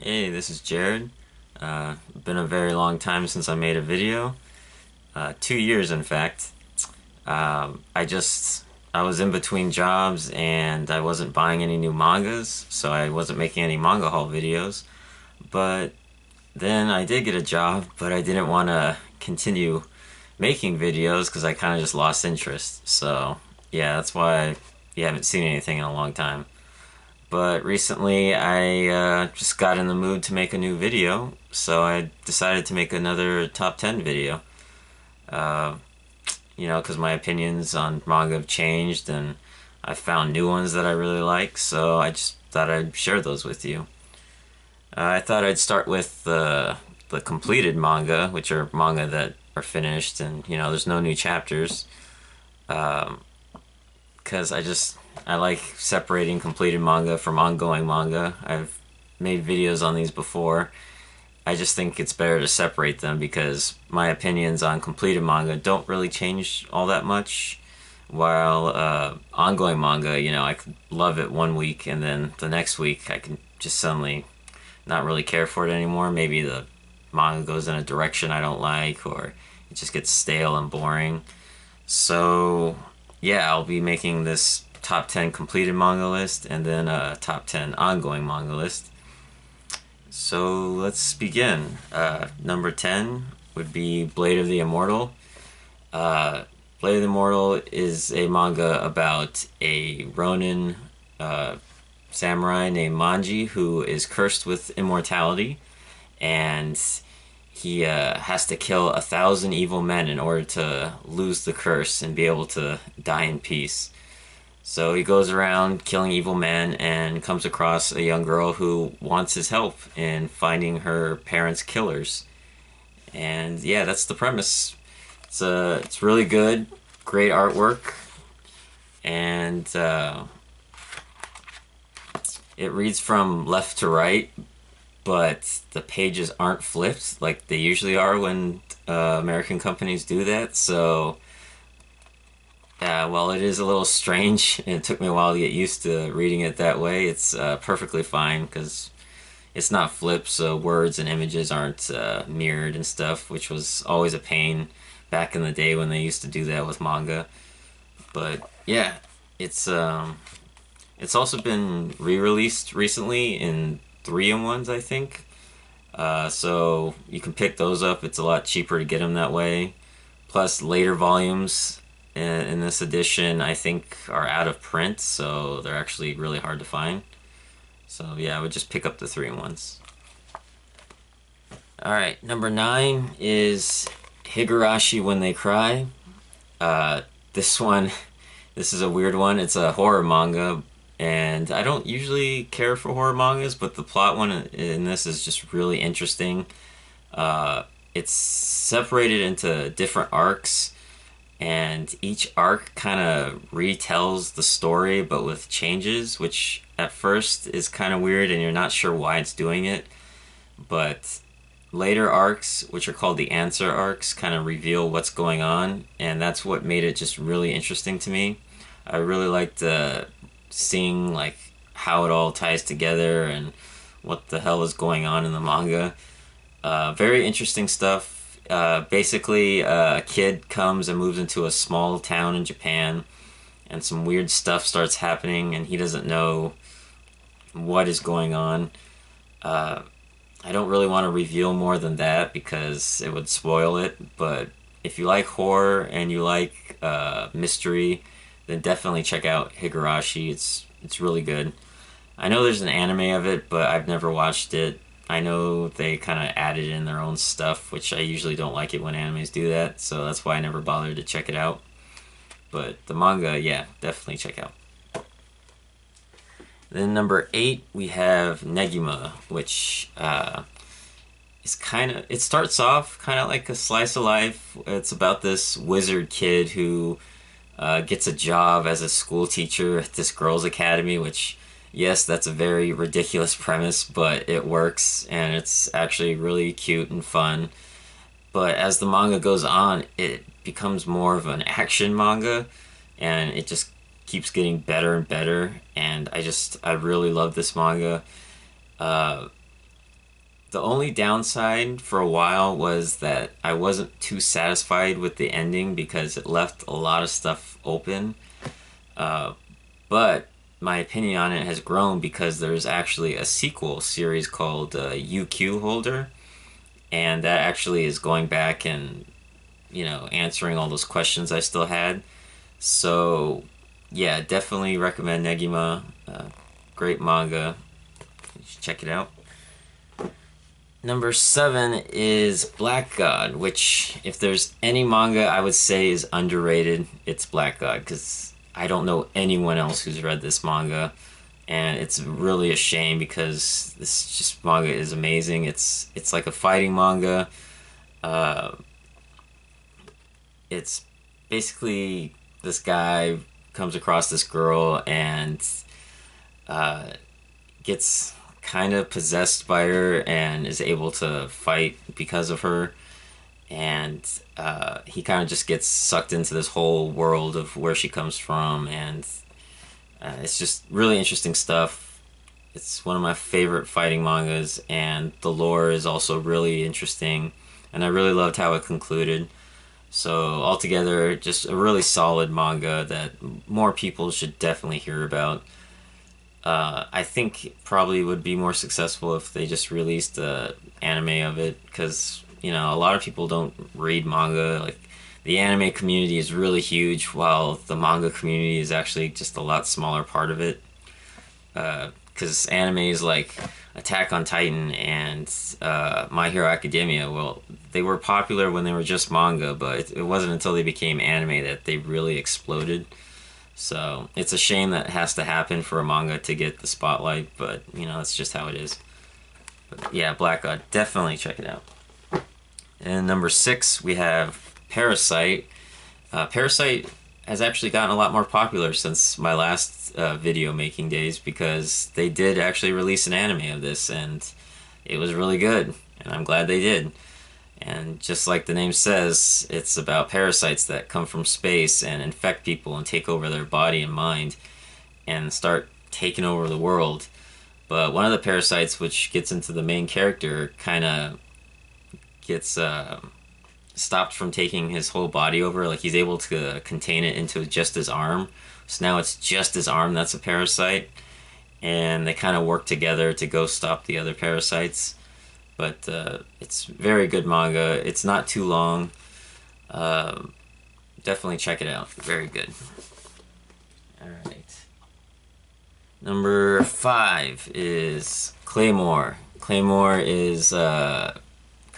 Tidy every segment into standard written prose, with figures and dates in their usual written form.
Hey, this is Jared. Been a very long time since I made a video. 2 years, in fact. I was in between jobs and I wasn't buying any new mangas, so I wasn't making any manga haul videos. But then I did get a job, but I didn't want to continue making videos because I kind of just lost interest. So, yeah, that's why you haven't seen anything in a long time. But recently, I just got in the mood to make a new video, so I decided to make another top 10 video. Uh, because my opinions on manga have changed and I found new ones that I really like, so I just thought I'd share those with you. I thought I'd start with the completed manga, which are manga that are finished and, there's no new chapters. Because I like separating completed manga from ongoing manga. I've made videos on these before. I just think it's better to separate them because my opinions on completed manga don't really change all that much. While ongoing manga, I could love it one week and then the next week I can just suddenly not really care for it anymore. Maybe the manga goes in a direction I don't like, or it just gets stale and boring. So, yeah, I'll be making this top 10 completed manga list and then a top 10 ongoing manga list. So let's begin. Number 10 would be Blade of the Immortal. Blade of the Immortal is a manga about a Ronin samurai named Manji who is cursed with immortality, and he has to kill 1,000 evil men in order to lose the curse and be able to die in peace. So he goes around killing evil men and comes across a young girl who wants his help in finding her parents' killers. And yeah, that's the premise. It's really good, great artwork, and it reads from left to right, but the pages aren't flipped like they usually are when American companies do that. So, while it is a little strange, and it took me a while to get used to reading it that way, it's perfectly fine because it's not flipped, so words and images aren't mirrored and stuff, which was always a pain back in the day when they used to do that with manga. But yeah, it's um, it's also been re-released recently in 3-in-1s, I think. So you can pick those up. It's a lot cheaper to get them that way. Plus, later volumes in this edition, I think, are out of print, so they're actually really hard to find. So yeah, I would just pick up the 3-in-1s. All right, number 9 is Higurashi When They Cry. Uh, this one, this is a weird one. It's a horror manga, and I don't usually care for horror mangas, but the plot one in this is just really interesting. It's separated into different arcs, and each arc kind of retells the story but with changes, which at first is kind of weird and you're not sure why it's doing it. But later arcs, which are called the answer arcs, kind of reveal what's going on, and that's what made it just really interesting to me. I really liked seeing like how it all ties together and what the hell is going on in the manga. Very interesting stuff. Basically, a kid comes and moves into a small town in Japan, and some weird stuff starts happening, and he doesn't know what is going on. Uh, I don't really want to reveal more than that because it would spoil it, but if you like horror and you like mystery, then definitely check out Higurashi. It's really good. I know there's an anime of it, but I've never watched it. I know they kind of added in their own stuff, which I usually don't like it when animes do that, so that's why I never bothered to check it out. But the manga, yeah, definitely check out. Then number 8, we have Negima, which is it starts off kind of like a slice of life. It's about this wizard kid who gets a job as a school teacher at this girls' academy, which, yes, that's a very ridiculous premise, but it works, and it's actually really cute and fun. But as the manga goes on, it becomes more of an action manga, and it just keeps getting better and better. And I really love this manga. Uh, The only downside for a while was that I wasn't too satisfied with the ending because it left a lot of stuff open. But my opinion on it has grown because there's actually a sequel series called UQ Holder, and that actually is going back and answering all those questions I still had. So yeah, definitely recommend Negima. Great manga. You should check it out. Number 7 is Black God, which, if there's any manga I would say is underrated, it's Black God, because I don't know anyone else who's read this manga, and it's really a shame because this just manga is amazing. It's like a fighting manga. Uh, it's basically this guy comes across this girl and uh, gets kind of possessed by her and is able to fight because of her. And he kind of just gets sucked into this whole world of where she comes from, and it's just really interesting stuff. It's one of my favorite fighting mangas, and the lore is also really interesting, and I really loved how it concluded. So altogether, just a really solid manga that more people should definitely hear about. I think it probably would be more successful if they just released a anime of it, because a lot of people don't read manga. Like, the anime community is really huge, while the manga community is actually just a lot smaller part of it. Because animes like Attack on Titan and My Hero Academia, well, they were popular when they were just manga, but it wasn't until they became anime that they really exploded. So it's a shame that has to happen for a manga to get the spotlight, but that's just how it is. But yeah, Black God, definitely check it out. And number 6, we have Parasite. Parasite has actually gotten a lot more popular since my last video making days, because they did actually release an anime of this, and it was really good, and I'm glad they did. And just like the name says, it's about parasites that come from space and infect people and take over their body and mind and start taking over the world. But one of the parasites, which gets into the main character, kind of gets stopped from taking his whole body over. Like, he's able to contain it into just his arm. So now it's just his arm that's a parasite. And they kind of work together to go stop the other parasites. But it's very good manga. It's not too long. Definitely check it out. Very good. Alright. Number 5 is Claymore. Claymore is kind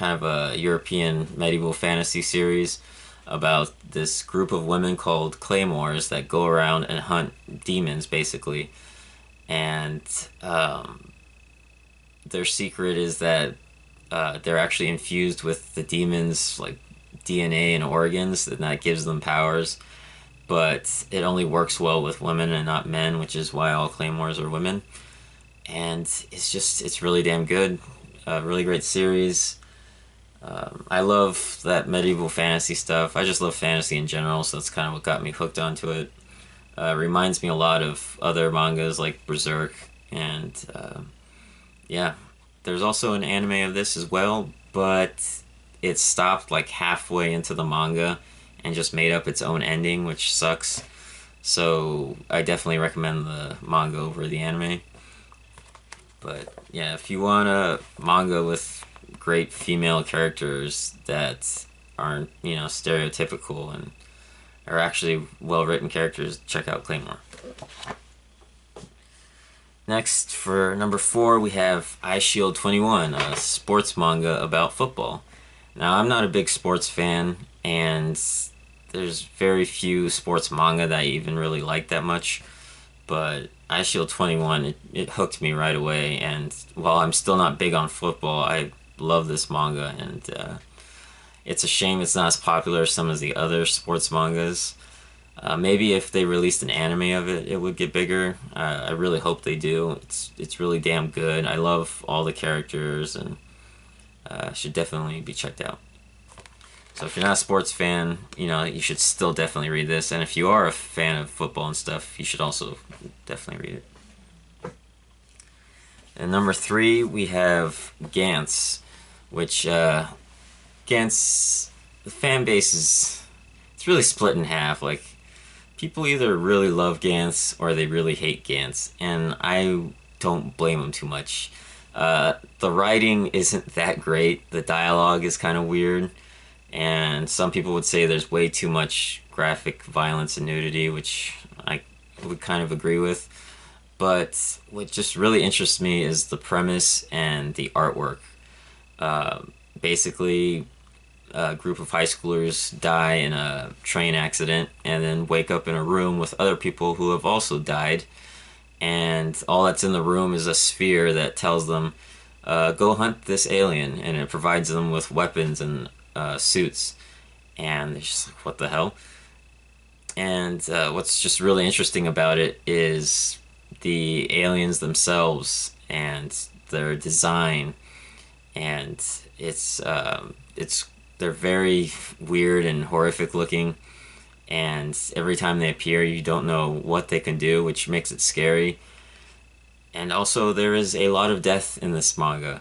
of a European medieval fantasy series about this group of women called Claymores that go around and hunt demons, basically. And their secret is that they're actually infused with the demons, like DNA and organs, and that gives them powers. But it only works well with women and not men, which is why all Claymores are women. And it's really damn good. Really great series. I love that medieval fantasy stuff. I just love fantasy in general, so that's kind of what got me hooked onto it. Reminds me a lot of other mangas like Berserk, and yeah. There's also an anime of this as well, but it stopped like halfway into the manga and just made up its own ending, which sucks. So I definitely recommend the manga over the anime. But yeah, if you want a manga with great female characters that aren't, stereotypical and are actually well-written characters, check out Claymore. Next, for number 4, we have Eyeshield 21, a sports manga about football. Now, I'm not a big sports fan, and there's very few sports manga that I even really like that much, but Eyeshield 21, it hooked me right away, and while I'm still not big on football, I love this manga, and it's a shame it's not as popular as some of the other sports mangas. Maybe if they released an anime of it, it would get bigger. I really hope they do. It's really damn good. I love all the characters, and should definitely be checked out. So if you're not a sports fan, you should still definitely read this. And if you are a fan of football and stuff, you should also definitely read it. And number three, we have Gantz, which Gantz, the fan base is it's really split in half. Like people either really love Gantz or they really hate Gantz, and I don't blame them too much. The writing isn't that great. The dialogue is kind of weird, and some people would say there's way too much graphic violence and nudity, which I would kind of agree with. But what just really interests me is the premise and the artwork. Uh, Basically, a group of high schoolers die in a train accident and then wake up in a room with other people who have also died. And all that's in the room is a sphere that tells them, go hunt this alien. And it provides them with weapons and suits. And they're just like, what the hell? And what's just really interesting about it is the aliens themselves and their design, and it's they're very weird and horrific looking. And every time they appear, you don't know what they can do, which makes it scary. And also, there is a lot of death in this manga,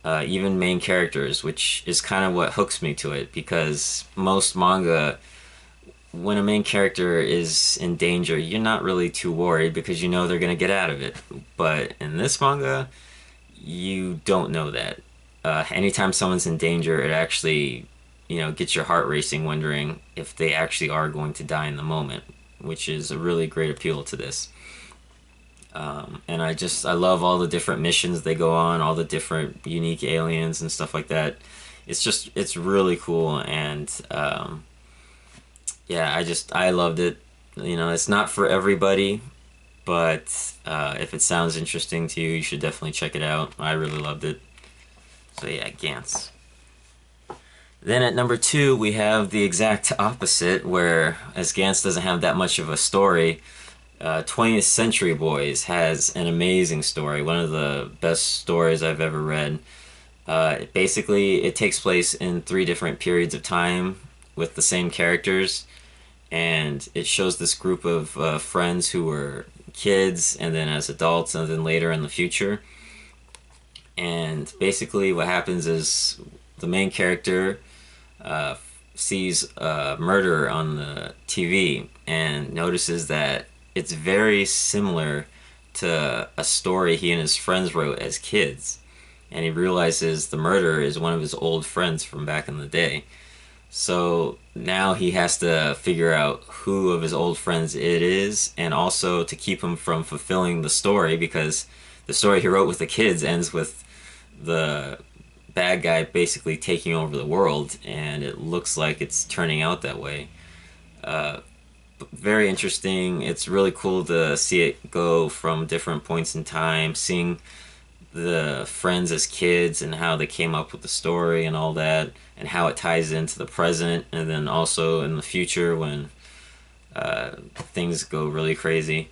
even main characters, which is kind of what hooks me to it because most manga when a main character is in danger, you're not really too worried because you know they're going to get out of it. But in this manga, you don't know that. Anytime someone's in danger, it actually, gets your heart racing, wondering if they actually are going to die in the moment, which is a really great appeal to this. And I love all the different missions they go on, all the different unique aliens and stuff like that. It's really cool, and yeah, I loved it. It's not for everybody, but if it sounds interesting to you, you should definitely check it out. I really loved it. So yeah, Gantz. Then at number two, we have the exact opposite, where as Gantz doesn't have that much of a story, 20th Century Boys has an amazing story, one of the best stories I've ever read. Basically, it takes place in three different periods of time with the same characters, and it shows this group of friends who were kids, and then as adults, and then later in the future. And basically, what happens is the main character sees a murder on the TV and notices that it's very similar to a story he and his friends wrote as kids. And he realizes the murderer is one of his old friends from back in the day. So now he has to figure out who of his old friends it is, and also to keep him from fulfilling the story, because the story he wrote with the kids ends with the bad guy basically taking over the world, and it looks like it's turning out that way. Very interesting. It's really cool to see it go from different points in time, seeing the friends as kids and how they came up with the story and all that, and how it ties into the present, and then also in the future when things go really crazy.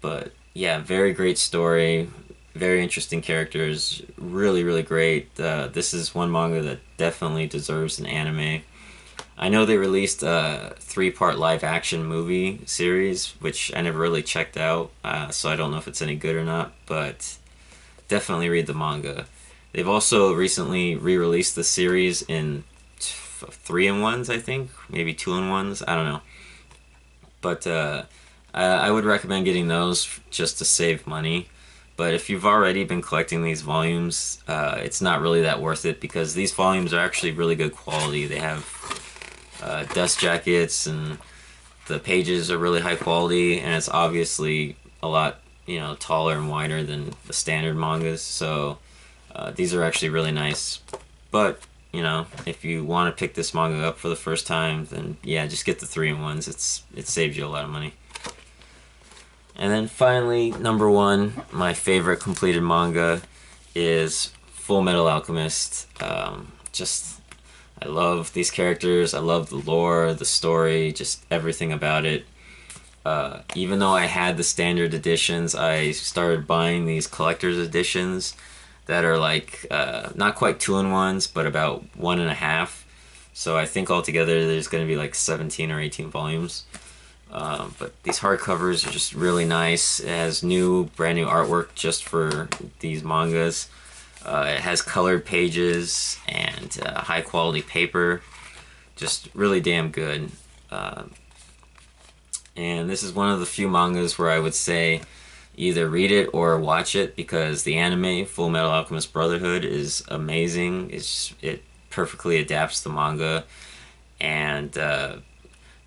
But yeah, very great story, very interesting characters, really, really great. This is one manga that definitely deserves an anime. I know they released a 3-part live action movie series, which I never really checked out, so I don't know if it's any good or not, but definitely read the manga. They've also recently re-released the series in 3-in-1s, I think, maybe 2-in-1s, I don't know. But I would recommend getting those just to save money. But if you've already been collecting these volumes, it's not really that worth it, because these volumes are actually really good quality. They have dust jackets, and the pages are really high quality, and it's obviously a lot taller and wider than the standard mangas, so these are actually really nice. But if you want to pick this manga up for the first time, then yeah, just get the 3-in-1s. It saves you a lot of money. And then finally, number one, my favorite completed manga is Full Metal Alchemist. I love these characters, I love the lore, the story, just everything about it. Even though I had the standard editions, I started buying these collector's editions that are like not quite 2-in-1s, but about 1.5. So I think altogether there's going to be like 17 or 18 volumes. But these hardcovers are just really nice. It has brand new artwork just for these mangas. It has colored pages and high quality paper. Just really damn good. And this is one of the few mangas where I would say either read it or watch it, because the anime Full Metal Alchemist Brotherhood is amazing. It perfectly adapts the manga, and the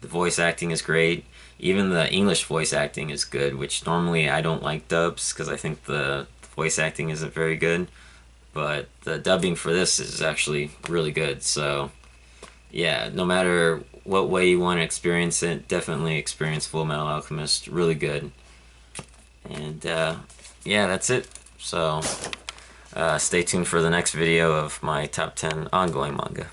voice acting is great. Even the English voice acting is good, which normally I don't like dubs because I think the voice acting isn't very good. But the dubbing for this is actually really good. So yeah, no matter what way you want to experience it, definitely experience Full Metal Alchemist. Really good. And yeah, that's it. So stay tuned for the next video of my top 10 ongoing manga.